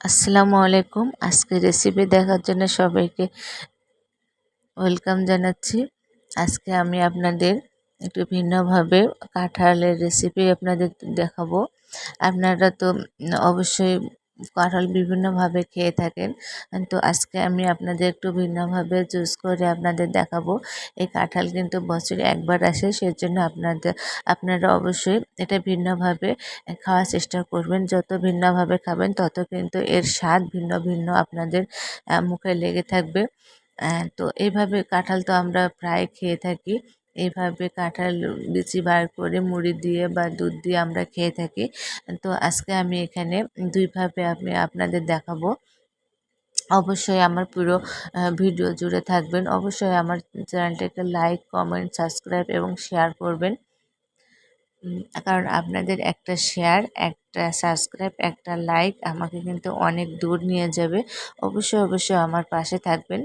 আসসালামু আলাইকুম। আজকে রেসিপি দেখার জন্য সবাইকে ওয়েলকাম জানাচ্ছি। আজকে আমি আপনাদের একটু ভিন্নভাবে কাঁঠালের রেসিপি আপনাদের দেখাবো। আপনারা তো অবশ্যই কাঁঠাল বিভিন্নভাবে খেয়ে থাকেন। তো আজকে আমি আপনাদের একটু ভিন্নভাবে জুস করে আপনাদের দেখাবো। এই কাঁঠাল কিন্তু বছরে একবার আসে, সেজন্য আপনারা অবশ্যই এটা ভিন্নভাবে খাওয়ার চেষ্টা করবেন। যত ভিন্নভাবে খাবেন তত কিন্তু এর স্বাদ ভিন্ন ভিন্ন আপনাদের মুখে লেগে থাকবে। তো এইভাবে কাঁঠাল তো আমরা প্রায় খেয়ে থাকি। এইভাবে কাঁঠাল বিচি বার করে মুড়ি দিয়ে বা দুধ দিয়ে আমরা খেয়ে থাকি। তো আজকে আমি এখানে ২ ভাবে আমি আপনাদের দেখাবো। অবশ্যই আমার পুরো ভিডিও জুড়ে থাকবেন। অবশ্যই আমার চ্যানেলটাকে লাইক, কমেন্ট, সাবস্ক্রাইব এবং শেয়ার করবেন। কারণ আপনাদের একটা শেয়ার, একটা সাবস্ক্রাইব, একটা লাইক আমাকে কিন্তু অনেক দূর নিয়ে যাবে। অবশ্যই আমার পাশে থাকবেন।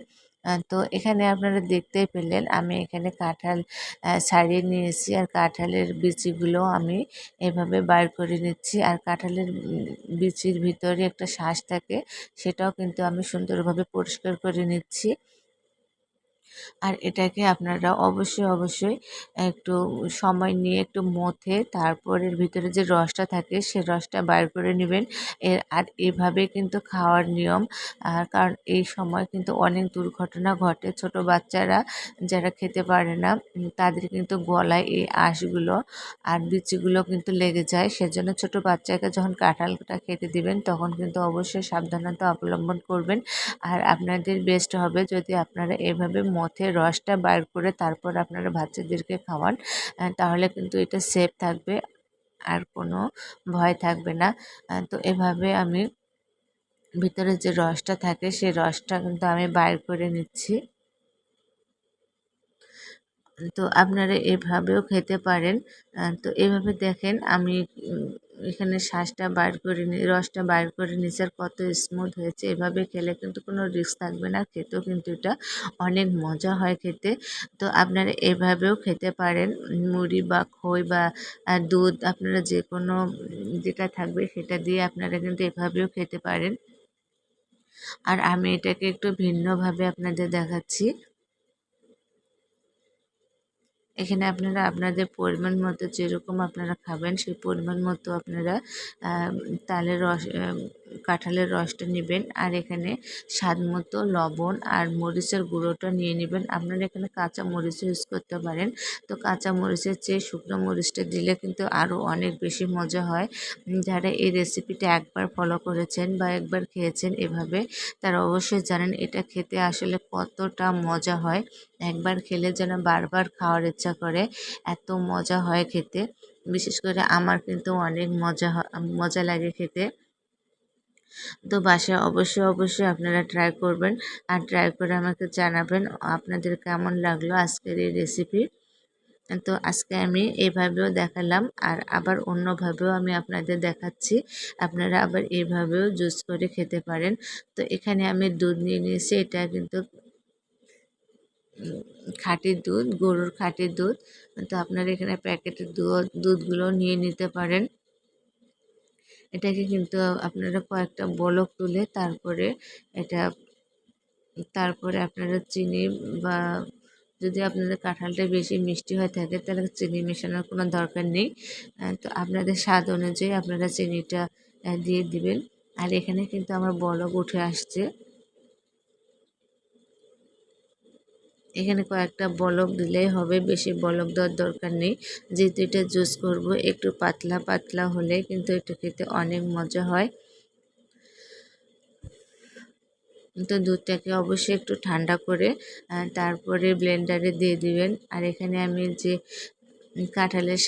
তো এখানে আপনারা দেখতেই পেলেন আমি এখানে কাঁঠাল ছাড়িয়ে নিয়েছি, আর কাঁঠালের বিচিগুলো আমি এভাবে বার করে নিচ্ছি। আর কাঁঠালের বিচির ভিতরে একটা শাঁস থাকে, সেটাও কিন্তু আমি সুন্দরভাবে পরিষ্কার করে নিচ্ছি। আর এটাকে আপনারা অবশ্যই একটু সময় নিয়ে একটু মথে তারপর এর ভিতরে যে রসটা থাকে সে রসটা বার করে নেবেন। আর এভাবে কিন্তু খাওয়ার নিয়ম। কারণ এই সময় কিন্তু অনেক দুর্ঘটনা ঘটে। ছোট বাচ্চারা যারা খেতে পারে না তাদের কিন্তু গলায় এই আঁশগুলো আর বিচিগুলো কিন্তু লেগে যায়। সেজন্য ছোট বাচ্চাকে যখন কাঁঠালটা খেতে দিবেন তখন কিন্তু অবশ্যই সাবধানতা অবলম্বন করবেন। আর আপনাদের বেস্ট হবে যদি আপনারা এভাবে মথে রসটা বার করে তারপর আপনারা বাচ্চাদেরকে খাওয়ান। তাহলে কিন্তু এটা সেফ থাকবে, আর কোনো ভয় থাকবে না। তো এভাবে আমি ভিতরে যে রসটা থাকে সেই রসটা কিন্তু আমি বাইর করে নিচ্ছি। তো আপনারা এভাবেও খেতে পারেন। তো এভাবে দেখেন আমি এখানে শাঁসটা বার করে রসটা বার করে নিচ্ছি, আর কত স্মুথ হয়েছে। এভাবে খেলে কিন্তু কোনো রিস্ক থাকবে না, খেতেও কিন্তু এটা অনেক মজা হয় খেতে। তো আপনারা এভাবেও খেতে পারেন। মুড়ি বা খই বা দুধ আপনারা যে কোনো যেটা থাকবে সেটা দিয়ে আপনারা কিন্তু এভাবেও খেতে পারেন। আর আমি এটাকে একটু ভিন্নভাবে আপনাদের দেখাচ্ছি। এখানে আপনারা আপনাদের পরিমাণ মতো যেরকম আপনারা খাবেন সেই পরিমাণ মতো আপনারা তালের রস কাঁঠালের রসটা নেবেন। আর এখানে স্বাদ মতো লবণ আর মরিচের গুঁড়োটা নিয়ে নেবেন। আপনারা এখানে কাঁচা মরিচও ইউজ করতে পারেন। তো কাঁচা মরিচের চেয়ে শুকনো মরিচটা দিলে কিন্তু আরও অনেক বেশি মজা হয়। যারা এই রেসিপিটা একবার ফলো করেছেন বা একবার খেয়েছেন এভাবে, তারা অবশ্যই জানেন এটা খেতে আসলে কতটা মজা হয়। একবার খেলে যেন বারবার খাওয়ার ইচ্ছা করে, এত মজা হয় খেতে। বিশেষ করে আমার কিন্তু অনেক মজা লাগে খেতে। তো বাসায় অবশ্যই আপনারা ট্রাই করবেন, আর ট্রাই করে আমাকে জানাবেন আপনাদের কেমন লাগলো আজকের এই রেসিপি। তো আজকে আমি এভাবেও দেখালাম, আর আবার অন্যভাবেও আমি আপনাদের দেখাচ্ছি। আপনারা আবার এভাবেও জুস করে খেতে পারেন। তো এখানে আমি দুধ নিয়ে নিয়েছি, এটা কিন্তু খাঁটি দুধ, গরুর খাঁটি দুধ। তো আপনারা এখানে প্যাকেটের দুধগুলো নিয়ে নিতে পারেন। এটাকে কিন্তু আপনারা কয়েকটা বলক তুলে এটা তারপরে আপনারা চিনি বা যদি আপনাদের কাঁঠালটা বেশি মিষ্টি হয়ে থাকে তাহলে চিনি মেশানোর কোনো দরকার নেই। তো আপনাদের স্বাদ অনুযায়ী আপনারা চিনিটা দিয়ে দিবেন। আর এখানে কিন্তু আমার বলক উঠে আসছে। এখানে কয়েকটা বলক দিলেই হবে, বেশি বলক দেওয়ার দরকার নেই। যেহেতু এটা জুস করব একটু পাতলা হলে কিন্তু এটা খেতে অনেক মজা হয়। তো দুধটাকে অবশ্যই একটু ঠান্ডা করে তারপরে ব্লেন্ডারে দিয়ে দিবেন। আর এখানে আমি যে কাঁঠালের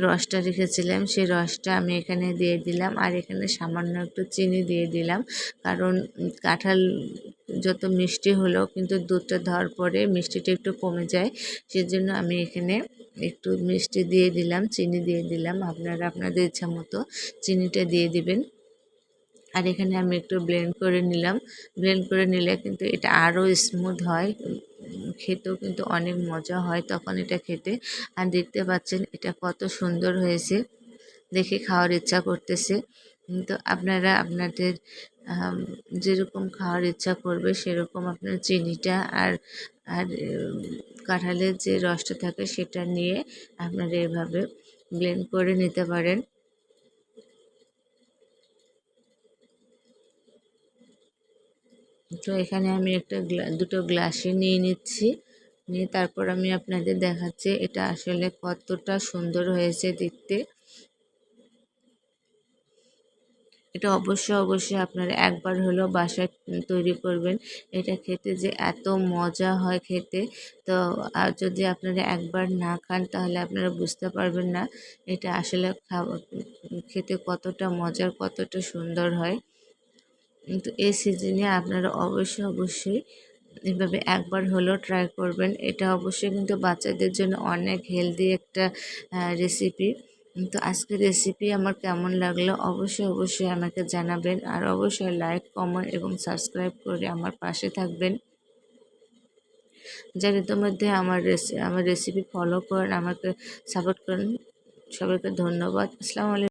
রসটা রেখেছিলাম সেই রসটা আমি এখানে দিয়ে দিলাম। আর এখানে সামান্য একটু চিনি দিয়ে দিলাম, কারণ কাঁঠাল যত মিষ্টি হলেও কিন্তু দুধটা দেওয়ার পরে মিষ্টিটা একটু কমে যায়। সেজন্য আমি এখানে একটু মিষ্টি দিয়ে দিলাম, চিনি দিয়ে দিলাম। আপনারা আপনাদের ইচ্ছা মতো চিনিটা দিয়ে দিবেন। আর এখানে আমি একটু ব্লেন্ড করে নিলাম। ব্লেন্ড করে নিলে কিন্তু এটা আরও স্মুথ হয়, খেতেও কিন্তু অনেক মজা হয় তখন এটা খেতে। আর দেখতে পাচ্ছেন এটা কত সুন্দর হয়েছে। দেখে খাওয়ার ইচ্ছা করতেছে। তো আপনারা আপনাদের যেরকম খাওয়ার ইচ্ছা করবে সেরকম আপনার চিনিটা আর আর কাঁঠালের যে রসটা থাকে সেটা নিয়ে আপনারা এভাবে ব্লেন্ড করে নিতে পারেন। তো এখানে আমি দুটো গ্লাসে নিয়ে নিচ্ছি, নিয়ে তারপর আমি আপনাদের দেখাচ্ছি এটা আসলে কতটা সুন্দর হয়েছে দেখতে। এটা অবশ্যই আপনারা একবার হলেও বাসায় তৈরি করবেন। এটা খেতে যে এত মজা হয় খেতে, তো আর যদি আপনারা একবার না খান তাহলে আপনারা বুঝতে পারবেন না এটা আসলে খেতে কতটা মজার, কতটা সুন্দর হয়। কিন্তু এই সিজনে আপনারা অবশ্যই এভাবে একবার হলেও ট্রাই করবেন। এটা অবশ্যই কিন্তু বাচ্চাদের জন্য অনেক হেলদি একটা রেসিপি। তো আজকের রেসিপি আমার কেমন লাগলো অবশ্যই আমাকে জানাবেন। আর অবশ্যই লাইক, কমেন্ট এবং সাবস্ক্রাইব করে আমার পাশে থাকবেন। যারা ইতিমধ্যে আমার রেসিপি ফলো করেন, আমাকে সাপোর্ট করেন, সবাইকে ধন্যবাদ। আসসালামু আলাইকুম।